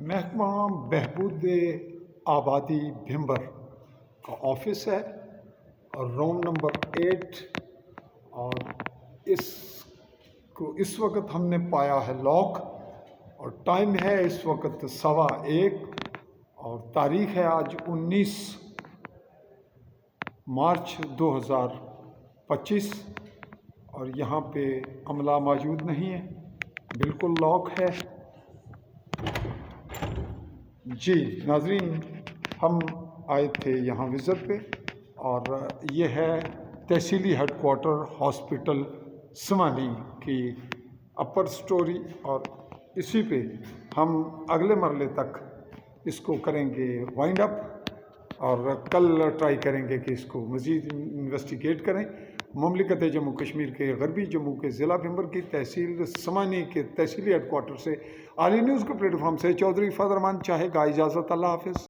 محکمہ بہبود آبادی بھمبر کا آفس ہے اور روم نمبر 8 اور اس وقت ہم نے پایا ہے لاک اور ٹائم ہے اس وقت 1:15 اور تاریخ ہے آج 19 مارچ 2025 اور یہاں پہ عملہ موجود نہیں ہے، بالکل لاک ہے۔ جی ناظرین، ہم آئے تھے یہاں وزٹ پہ اور یہ ہے تحصیلی ہیڈ کوارٹر ہاسپٹل سمانی کی اپر سٹوری اور اسی پہ ہم اگلے مرلے تک اس کو کریں گے وائنڈ اپ اور کل ٹرائی کریں گے کہ اس کو مزید انویسٹیگیٹ کریں۔ مملکت جموں کشمیر کے غربی جموں کے ضلع بھمبر کی تحصیل سمانی کے تحصیلی ہیڈ کوارٹر سے عالی نیوز کے پلیٹ فارم سے چودھری فضل الرحمان چاہے گا اجازت۔ اللہ حافظ۔